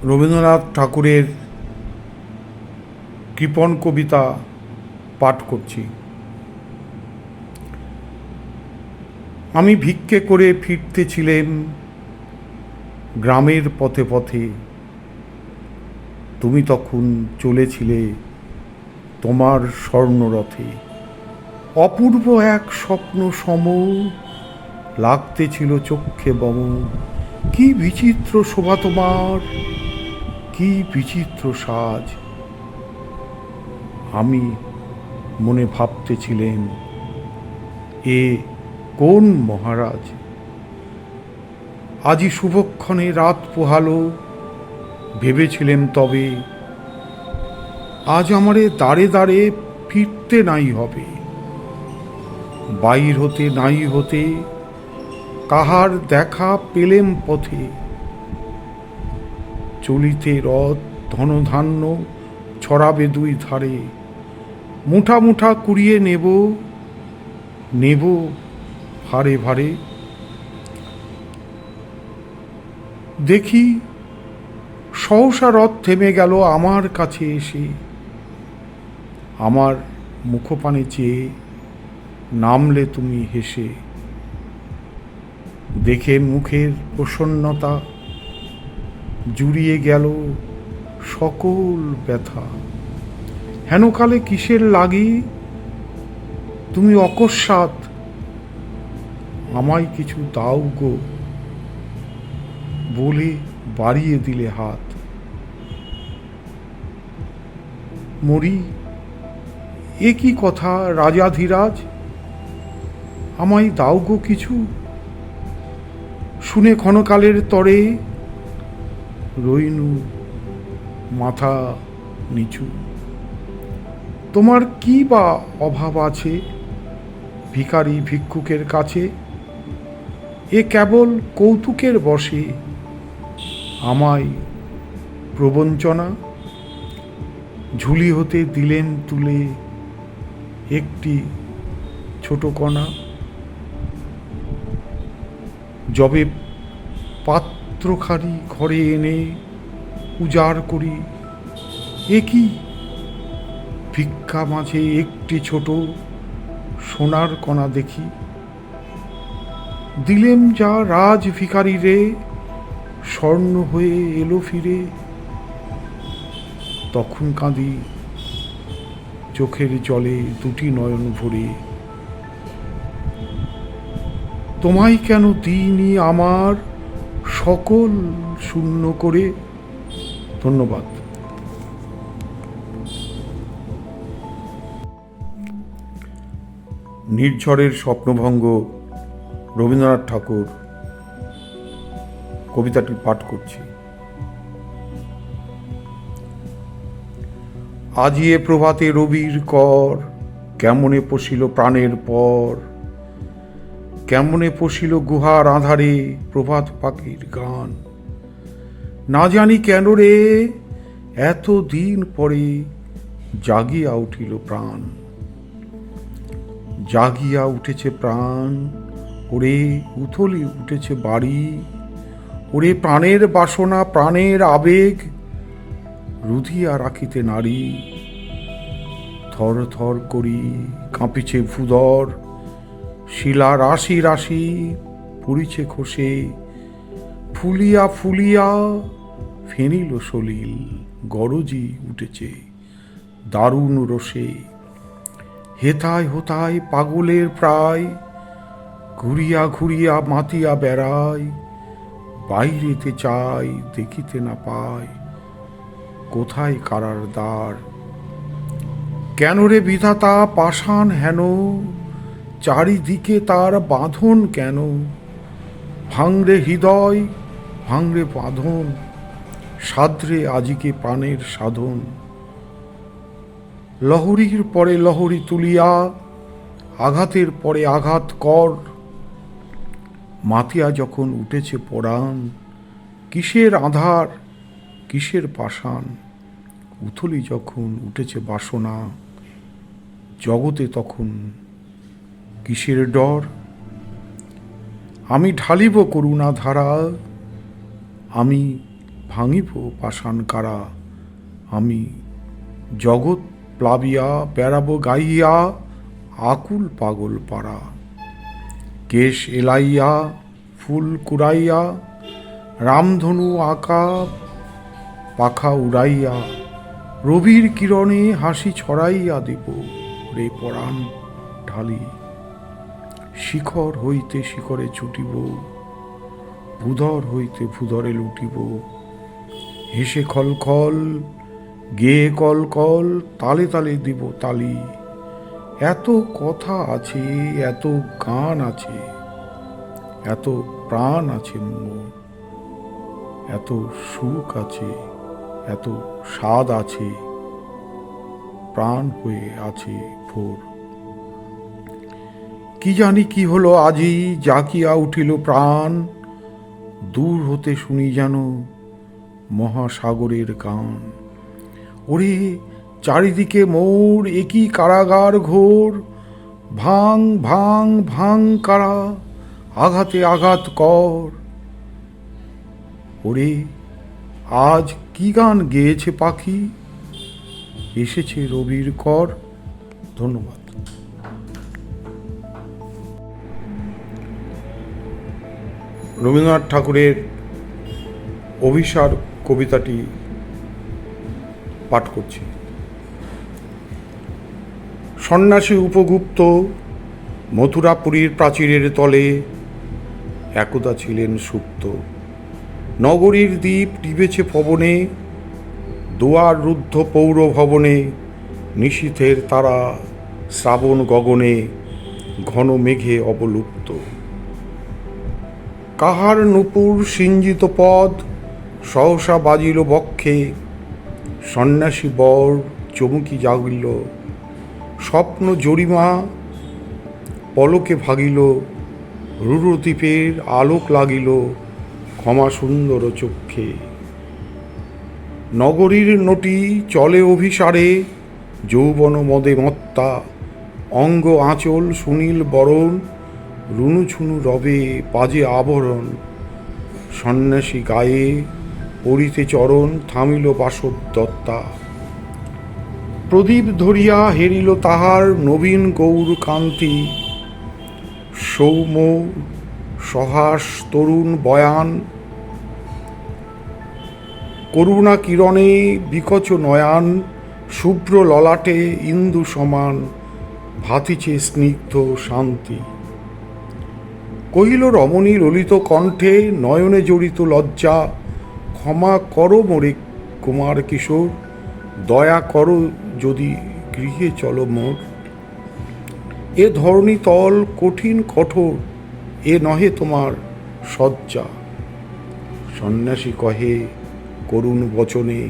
রবীন্দ্রনাথ ঠাকুরের কৃপণ কবিতা পাঠ করছি। আমি ভিক্ষে করে ফিরতেছিলেম গ্রামের পথে পথে, তুমি তখন চলেছিলে তোমার স্বর্ণরথে। অপূর্ব এক স্বপ্ন সম লাগতেছিল চক্ষে বম। কি বিচিত্র শোভা তোমার, কি বিচিত্র সাজ। আমি মনে ভাবতেছিলেন, এ কোন মহারাজ। আজি শুভক্ষণে রাত পোহালো, ভেবেছিলেম তবে আজ আমারে দাঁড়ে দাঁড়ে ফিরতে নাই হবে। বাইর হতে নাই হতে কাহার দেখা পেলেম পথে। চলিতে রথ ধনধান্য ছড়াবে দুই ধারে। মুঠা মুঠা কুড়িয়ে নেব, নেব ভারে ভারে। দেখি সহসা রথ থেমে গেল আমার কাছে এসে। আমার মুখপানে চেয়ে নামলে তুমি হেসে। দেখে মুখের প্রসন্নতা জুড়িয়ে গেল সকল ব্যথা। হেনকালে কিসের লাগি তুমি অকস্মাৎ আমায় কিছু দাও গো বলে বাড়িয়ে দিলে হাত। মরি, এ কি কথা রাজাধিরাজ, আমায় দাও গো কিছু। শুনে ক্ষণকালের তরে রইনু মাথা নিচু। তোমার কি বা অভাব আছে ভিখারি ভিক্ষুকের কাছে। এ কেবল কৌতুকের বশে আমায় প্রবঞ্চনা। ঝুলি হতে দিলেন তুলে একটি ছোট কণা। যবে পাত্রখানি ঘরে এনে উজাড় করি, এ কি ভিক্ষা মাঝে একটি ছোট সোনার কণা দেখি। দিলেম যা রাজ ভিখারি রে, স্বর্ণ হয়ে এলো ফিরে। তখন কাঁদি চোখের জলে দুটি নয়ন ভরে। তোমায় কেন দিইনি আমার সকল শূন্য করে। ধন্যবাদ। নির্ঝরের স্বপ্নভঙ্গ রবীন্দ্রনাথ ঠাকুর কবিতাটি পাঠ করছি। আজি এ প্রভাতে রবির কর, কেমনে পশিল প্রাণের পর। কেমনে পশিল গুহার আধারে প্রভাত পাখির গান। না জানি কেন রে এত দিন পরে জাগিয়া উঠিল প্রাণ। জাগিয়া উঠেছে প্রাণ, ওরে উথলি উঠেছে বাড়ি। ওরে প্রাণের বাসনা প্রাণের আবেগ রুধিয়া রাখিতে নারী। থর থর করি কাঁপিছে ভূধর, শিলা রাশি রাশি পড়িছে খসে। ফুলিয়া ফুলিয়া ফেনিল সলিল, গরজি উঠেছে দারুণ রোষে। হেথায় হোথায় পাগলের প্রায়, ঘুরিয়া ঘুরিয়া মাতিয়া বেড়ায়। বাইরেতে চাই দেখিতে না পায়, কোথায় কারার দ্বার। কেন রে বিধাতা পাষাণ হেন, চারিদিকে তার বাঁধন কেন। ভাঙরে হৃদয় ভাঙরে বাঁধন, সাদ্রে আজিকে প্রাণের সাধন। লহরীর পরে লহরী তুলিয়া, আঘাতের পরে আঘাত কর। মাতিয়া যখন উঠেছে পরাণ, কিসের আধার কিসের পাষাণ। উথলি যখন উঠেছে বাসনা, জগতে তখন কিসের ডর। আমি ঢালিব করুণা ধারা, আমি ভাঙিব পাষাণ কারা, আমি জগৎ প্লাবিয়া বেড়াবো গাইয়া আকুল পাগল পাড়া। কেশ এলাইয়া ফুল কুড়াইয়া, রামধনু আঁকা পাখা উড়াইয়া, রবির কিরণে হাসি ছড়াইয়া দেব রে পরাণ ঢালি। শিখর হইতে শিখরে ছুটিব, ভূধর হইতে ভূধরে লুটিব, হেসে খলখল গেয়ে কল কল, তালে তালে দিব তালি। এত কথা আছে, এত গান আছে, এত প্রাণ আছে মোর, এত সুখ আছে, এত স্বাদ আছে, প্রাণ হয়ে আছে ভোর। কি জানি কি হলো আজি, জাকিয়া উঠিল প্রাণ, দূর হতে শুনি যেন মহাসাগরের গান। ওরে চারিদিকে মোর একই কারাগার ঘোর, ভাঙ ভাঙ ভাঙ কারা, আঘাতে আঘাত কর। ওরে আজ কি গান গেয়েছে পাখি, এসেছে রবির কর। ধন্যবাদ। রবীন্দ্রনাথ ঠাকুরের অভিসার কবিতাটি পাঠ করছি। সন্ন্যাসী উপগুপ্ত মথুরাপুরীর প্রাচীরের তলে একদা ছিলেন সুপ্ত। নগরীর দ্বীপ নিবেছে পবনে, দুয়ার রুদ্ধ পৌর ভবনে, নিশীথের তারা শ্রাবণ গগনে, ঘন মেঘে অবলুপ্ত। কাহার নূপুর সিঞ্জিত পদ সহসা বাজিল বক্ষে, সন্ন্যাসী বর চমকি জাগিল, স্বপ্ন জরিমা পলকে ভাগিল, রুরদ্বীপের আলোক লাগিল ক্ষমা সুন্দর চক্ষে। নগরীর নটি চলে অভিসারে, যৌবন মদে মত্তা, অঙ্গ আঁচল সুনীল বরণ, রুনুঝুনু রবে পাজে আবরণ। সন্ন্যাসী গায়ে পড়িতে চরণ, থামিল বাসব দত্তা। প্রদীপ ধরিয়া হেরিল তাহার নবীন গৌর কান্তি, সৌম্য সহাস তরুণ বয়ান, করুণা কিরণে বিকচ নয়ান, শুভ্র ললাটে ইন্দু সমান, ভাতিছে স্নিগ্ধ শান্তি। কহিল রমণী ললিত কণ্ঠে, নয়নে জড়িত লজ্জা, ক্ষমা করো মোরে কুমার কিশোর, দয়া করো যদি গৃহে চলো মোর। এ ধরণী তল কঠিন কঠোর, এ নহে তোমার সজ্জা। সন্ন্যাসী কহে করুণ বচনে,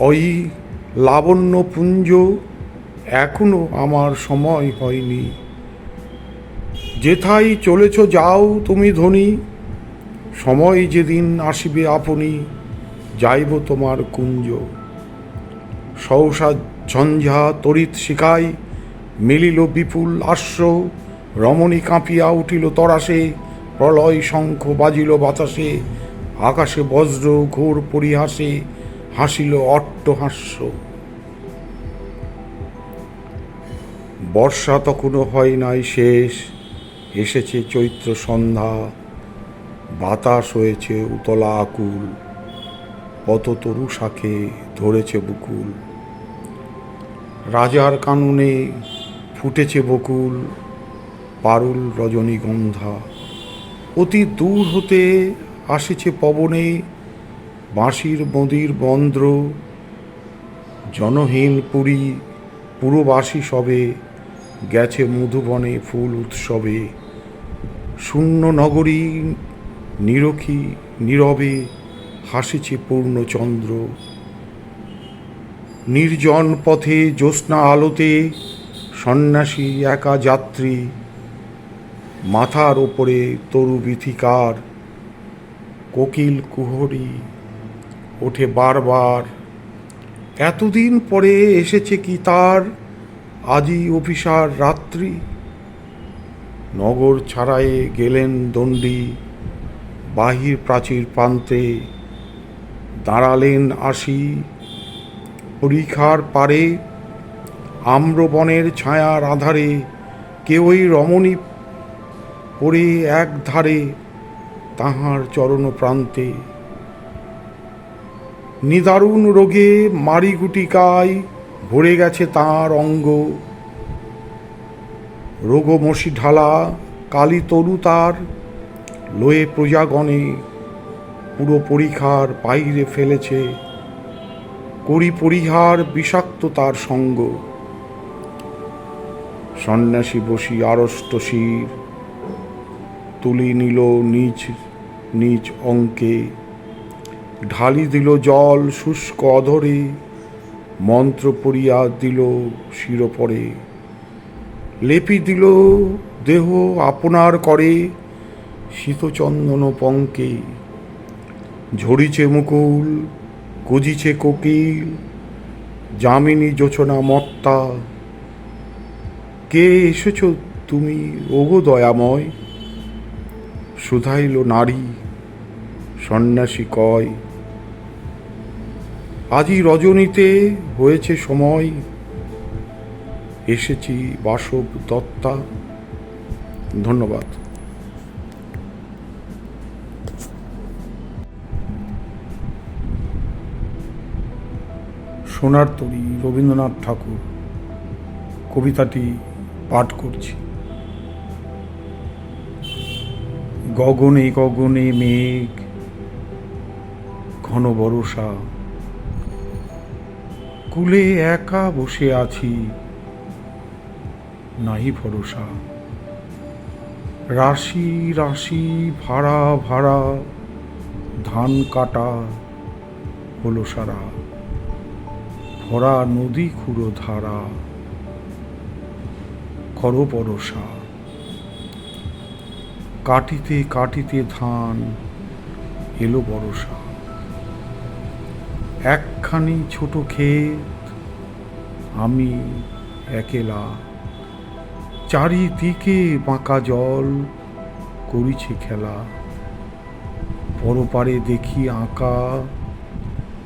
অই লাবণ্য পুঞ্জ, এখনো আমার সময় হয়নি। যেথায় চলেছ যাও তুমি ধনী, সময় যেদিন আসিবে আপনি, যাইব তোমার কুঞ্জ। সহসা ঝঞ্ঝা তড়িৎ শিখায়, মিলিল বিপুল আশ্র, রমণী কাঁপিয়া উঠিল তরাসে, প্রলয় শঙ্খ বাজিল বাতাসে, আকাশে বজ্র ঘোর পরিহাসে, হাসিল অট্টহাস্য। বর্ষা তখনও হয় নাই শেষ, এসেছে চৈত্র সন্ধ্যা, বাতাস হয়েছে উতলা আকুল, পত তরু শাখে ধরেছে বুকুল। রাজার কাননে ফুটেছে বকুল, পারুল রজনীগন্ধা। অতি দূর হতে আসিছে পবনে, বাঁশির মদির বন্দ্র। জনহীন পুরী পুরবাসী সবে, গেছে মধুবনে ফুল উৎসবে। শূন্য নগরী নিরখী নীরবে, হাসিছে পূর্ণচন্দ্র। নির্জন পথে জ্যোৎস্না আলোতে, সন্ন্যাসী একা যাত্রী। মাথার ওপরে তরু বিথিকার, কোকিল কুহরি ওঠে বারবার। এতদিন পরে এসেছে কি তার, আজই অভিসার রাত্রি। নগর ছাড়ায়ে গেলেন দণ্ডী, বাহির প্রাচীর প্রান্তে, দাঁড়ালেন আসি পরিখার পারে, আম্রবনের ছায়ার আধারে কেউই রমণী পড়ে এক ধারে তাহার চরণ প্রান্তে। নিদারুণ রোগে মারিগুটিকায় ভরে গেছে তাঁর অঙ্গ, রোগমসি ঢালা কালী তরু তার লয়ে প্রজাগণে পুরো পরিখার বাইরে ফেলেছে, করি পরিহার বিষাক্ত তার সঙ্গ। সন্ন্যাসী বসি আড়ষ্ট শির তুলি নিল নিজ নিজ অঙ্কে, ঢালি দিল জল শুষ্ক অধরে, মন্ত্র পড়িয়া দিল শিরোপরে, লেপি দিল দেহ আপনার করে শীতচন্দন পঙ্কে। ঝরিছে মুকুল গজিছে কোকিল, যামিনী জোছনা মত্তা, কে এসেছ তুমি ওগো দয়াময়। শুধাইল নারী সন্ন্যাসী কয়, আজি রজনীতে হয়েছে সময়, এসেছি বাসব দত্তা। ধন্যবাদ। সোনার তরী রবীন্দ্রনাথ ঠাকুর, কবিতাটি পাঠ করছি। গগনে গগনে মেঘ ঘন বরষা, কুলে একা বসে আছি নাহি ভরসা। রাশি রাশি ভাড়া ভাড়া ধান কাটা হলো সারা, ভরা নদী খুঁড়ো ধারা কর বরষা। কাটিতে কাটিতে ধান এলো বরষা, একখানি ছোট ক্ষেত আমি একেলা, চারিদিকে বাঁকা জল করিছে খেলা। পরপারে দেখি আঁকা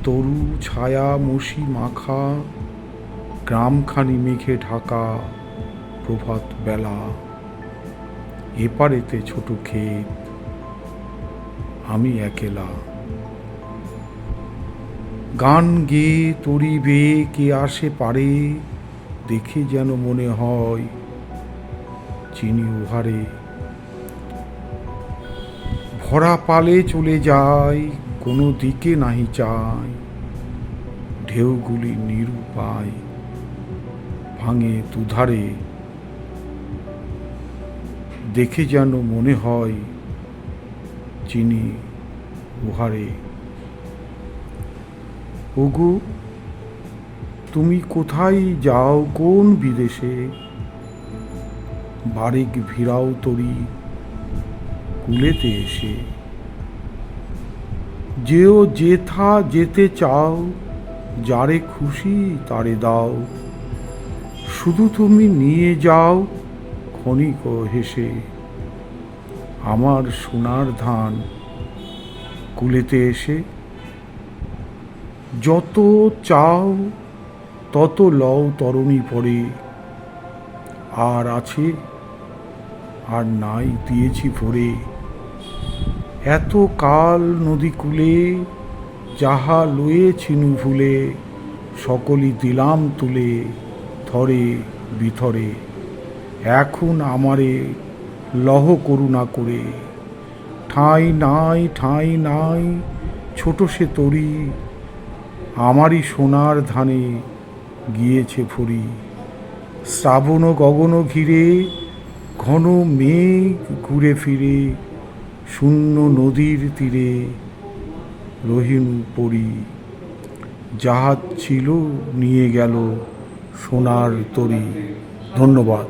তরু ছায়া মশি মাখা, গ্রামখানি মেঘে ঢাকা প্রভাত বেলা। এপারেতে ছোট ক্ষেত আমি একেলা, গান গেয়ে তরি বেয়ে কে আসে পারে, দেখে যেন মনে হয় চিনি উহারে। ভরা পালে চলে যায় কোনো দিকে নাহি চায়, ঢেউগুলি নিরুপায় ভাঙে দুধারে, দেখে যেন মনে হয় চিনি উহারে। ওগো তুমি কোথায় যাও কোন বিদেশে, বারেক ভিড়াও তরি কুলেতে এসে। যেও যেথা যেতে চাও, যারে খুশি তারে দাও, শুধু তুমি নিয়ে যাও ক্ষণিক হেসে। আমার সোনার ধান কুলেতে এসে, যত চাও তত লও তরণী পরে। আর আছে আর নাই দিয়েছি ভরে, এত কাল নদী কূলে যাহা লয়েছিনু ভুলে, সকলই দিলাম তুলে থরে বিথরে। এখন আমারে লহ করুণা করে, ঠাঁই নাই ঠাঁই নাই ছোট সে তরি, আমারই সোনার ধানে গিয়েছে ভরি। শ্রাবণ গগন ঘিরে ঘন মেঘ ঘুরে ফিরে, শূন্য নদীর তীরে রহিনু পড়ি। জাহাজ ছিল নিয়ে গেল সোনার তরী। ধন্যবাদ।